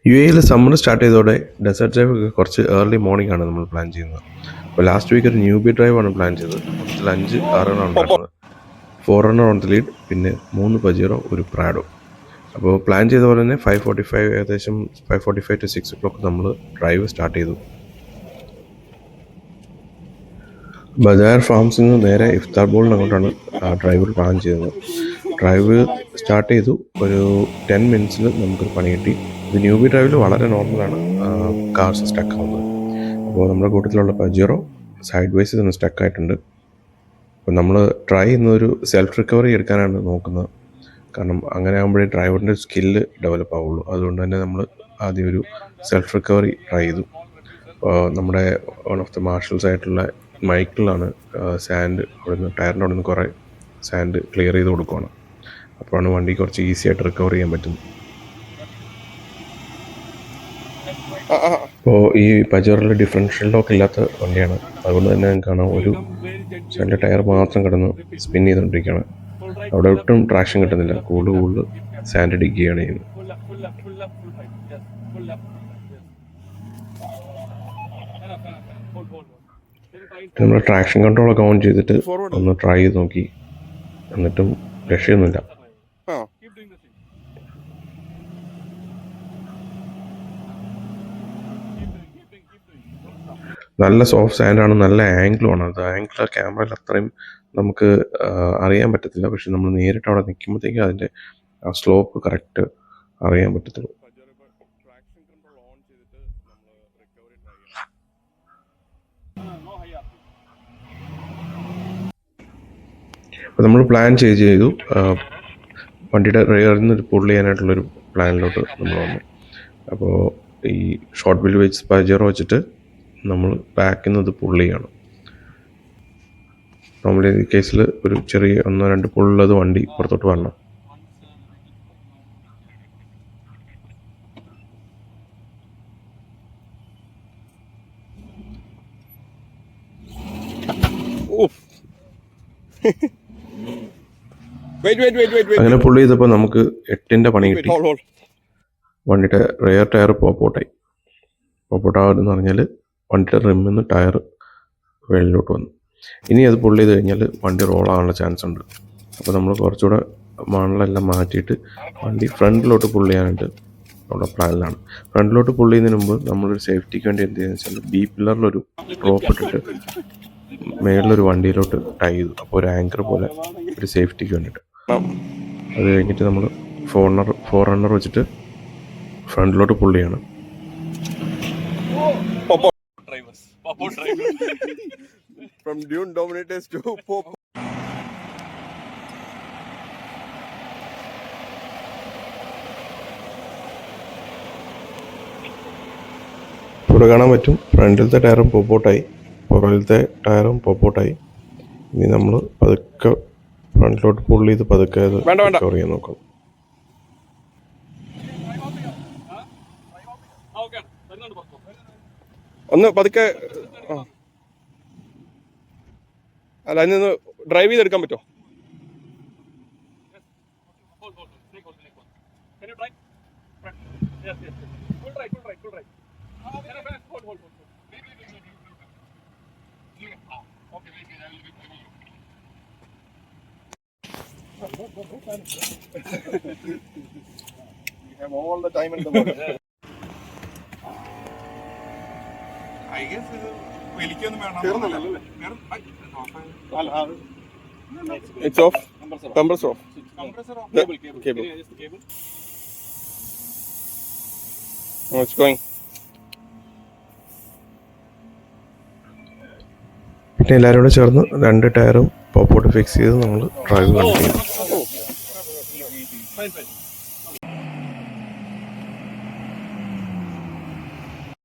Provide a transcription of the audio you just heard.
U എയിൽ summer start ചെയ്തതോടെ desert drive കുറച്ച് ഏർലി മോർണിംഗ് ആണ് നമ്മൾ പ്ലാൻ ചെയ്യുന്നത്. അപ്പോൾ ലാസ്റ്റ് വീക്ക് ഒരു ന്യൂബി ഡ്രൈവാണ് പ്ലാൻ ചെയ്തത്. മൊത്തത്തിൽ 5 കാറാണ് ഉണ്ടായിരുന്നത്. 4 ഓൺ ദി ലീഡ്, പിന്നെ 3 പജീറോ, ഒരു പ്രാഡോ. അപ്പോൾ പ്ലാൻ ചെയ്ത പോലെ തന്നെ 5:45 ഏകദേശം 5:45 to 6 o'clock നമ്മൾ ഡ്രൈവ് സ്റ്റാർട്ട് ചെയ്തു. ബജാർ ഫാംസിൽ നിന്ന് നേരെ ഇഫ്താർ ബോളിന് അങ്ങോട്ടാണ് ഡ്രൈവ് പ്ലാൻ ചെയ്തത്. ഡ്രൈവ് സ്റ്റാർട്ട് ചെയ്തു. ഒരു 10 മിനിറ്റ്സിൽ നമുക്കൊരു പണി കിട്ടി. ഇത് ന്യൂബി ഡ്രൈവിൽ വളരെ നോർമലാണ് കാർസ് സ്റ്റക്ക് ആവുന്നത്. അപ്പോൾ നമ്മുടെ കൂട്ടത്തിലുള്ള പജീറോ സൈഡ് വൈസ് തന്നെ സ്റ്റക്ക് ആയിട്ടുണ്ട്. അപ്പോൾ നമ്മൾ ട്രൈ ചെയ്യുന്നതൊരു സെൽഫ് റിക്കവറി എടുക്കാനാണ് നോക്കുന്നത്. കാരണം അങ്ങനെ ആകുമ്പോഴേ ഡ്രൈവറിൻ്റെ സ്കില്ല് ഡെവലപ്പ് ആവുള്ളൂ. അതുകൊണ്ട് തന്നെ നമ്മൾ ആദ്യം ഒരു സെൽഫ് റിക്കവറി ട്രൈ ചെയ്തു. നമ്മുടെ വൺ ഓഫ് ദ മാർഷൽസ് ആയിട്ടുള്ള മൈക്കിളാണ് സാൻഡ് അവിടുന്ന് ടയറിൻ്റെ അവിടെ നിന്ന് കുറേ സാൻഡ് ക്ലിയർ ചെയ്ത് കൊടുക്കുകയാണ്. അപ്പോഴാണ് വണ്ടി കുറച്ച് ഈസി ആയിട്ട് റിക്കവർ ചെയ്യാൻ പറ്റുന്നത്. അപ്പോൾ ഈ പജേറോയിൽ ഡിഫറൻഷ്യൽ ലോക്ക് ഇല്ലാത്ത വണ്ടിയാണ്. അതുകൊണ്ട് തന്നെ കാണാം ഒരു സൈഡിലെ ടയർ മാത്രം കിടന്ന് സ്പിൻ ചെയ്തുകൊണ്ടിരിക്കുകയാണ്. അവിടെ ഒട്ടും ട്രാക്ഷൻ കിട്ടുന്നില്ല. കൂടുതൽ സാൻഡ് ഡിക്കുകയാണ് ചെയ്യുന്നത്. നമ്മൾ ട്രാക്ഷൻ കൺട്രോളൊക്കെ ഓൺ ചെയ്തിട്ട് ഒന്ന് ട്രൈ ചെയ്ത് നോക്കി, എന്നിട്ടും രക്ഷയൊന്നുമില്ല. നല്ല സോഫ്റ്റ് സാൻഡാണ്, നല്ല ആംഗിളുമാണ്. അത് ആംഗിൾ ക്യാമറയിൽ അത്രയും നമുക്ക് അറിയാൻ പറ്റത്തില്ല. പക്ഷെ നമ്മൾ നേരിട്ട് അവിടെ നിൽക്കുമ്പോഴത്തേക്കും അതിൻ്റെ ആ സ്ലോപ്പ് കറക്റ്റ് അറിയാൻ പറ്റത്തുള്ളൂ. അപ്പോൾ നമ്മൾ പ്ലാൻ ചെയ്തു വണ്ടിയുടെ റെയറിൽ നിന്ന് പുള്ള് ചെയ്യാനായിട്ടുള്ളൊരു പ്ലാനിലോട്ട് നമ്മൾ വന്നു. അപ്പോൾ ഈ ഷോർട്ട് വീൽ വെച്ച് പജേറോ വെച്ചിട്ട് നമ്മൾ ബാക്കിൽ നിന്ന് ഇത് പുള്ള് ചെയ്യണം. നമ്മൾ ഈ കേസിൽ ഒരു ചെറിയ 1-2 പുള്ളുള്ളത് വണ്ടി പുറത്തോട്ട് വരണം. അങ്ങനെ പുള്ളി ചെയ്തപ്പോൾ നമുക്ക് 8ന്റെ പണി കിട്ടി. വണ്ടിയുടെ റെയർ ടയർ പോപ്പൗട്ടായി. പോപ്പൗട്ടാവെന്ന് പറഞ്ഞാൽ വണ്ടിയുടെ റിമ്മിൽ നിന്ന് ടയർ വെളിയിലോട്ട് വന്നു. ഇനി അത് പുള്ളി ചെയ്ത് കഴിഞ്ഞാൽ വണ്ടി റോളാകാനുള്ള ചാൻസ് ഉണ്ട്. അപ്പോൾ നമ്മൾ കുറച്ചുകൂടെ മണലെല്ലാം മാറ്റിയിട്ട് വണ്ടി ഫ്രണ്ടിലോട്ട് പുള്ളി ചെയ്യാനായിട്ട് ഉള്ള പ്ലാനിലാണ്. ഫ്രണ്ടിലോട്ട് പുള്ളി ചെയ്യുന്നതിന് മുമ്പ് നമ്മളൊരു സേഫ്റ്റിക്ക് വേണ്ടി എന്ത് ചെയ്യുന്നത് വെച്ചാൽ ബി പില്ലറിലൊരു ഡ്രോപ്പ് ഇട്ടിട്ട് മേളിലൊരു വണ്ടിയിലോട്ട് ടൈ ചെയ്തു. അപ്പോൾ ഒരു ആങ്കർ പോലെ ഒരു സേഫ്റ്റിക്ക് വേണ്ടിയിട്ട്. അത് കഴിഞ്ഞിട്ട് നമ്മൾ ഫോർ റണ്ണർ വെച്ചിട്ട് ഫ്രണ്ടിലോട്ട് പുള്ളി ചെയ്യണം. From Dune Dominators to Pop. ഇവിടെ കാണാൻ പറ്റും ഫ്രണ്ടിലത്തെ ടയറും പോപ്പൗട്ടായി, പുറകിലത്തെ ടയറും പോപ്പൗട്ടായി. ഇനി നമ്മൾ പതുക്കെ ഫ്രണ്ടിലോട്ട് പുള്ളി ചെയ്ത് പതുക്കെ അത് റിക്കവർ ചെയ്യാൻ നോക്കാം. ഒന്ന് പതുക്കെ അല്ല, അതിന് ഡ്രൈവ് ചെയ്തെടുക്കാൻ പറ്റുമോ? all the time in the world. I guess it's off. Compressor off. Cable. Oh, it's going. പിന്നെ എല്ലാവരും കൂടെ ചേർന്ന് 2 ടയറും പോപ്പൗട്ട് ഫിക്സ് ചെയ്ത് നമ്മൾ ഡ്രൈവ് കണ്ടിന്യൂ ചെയ്തു.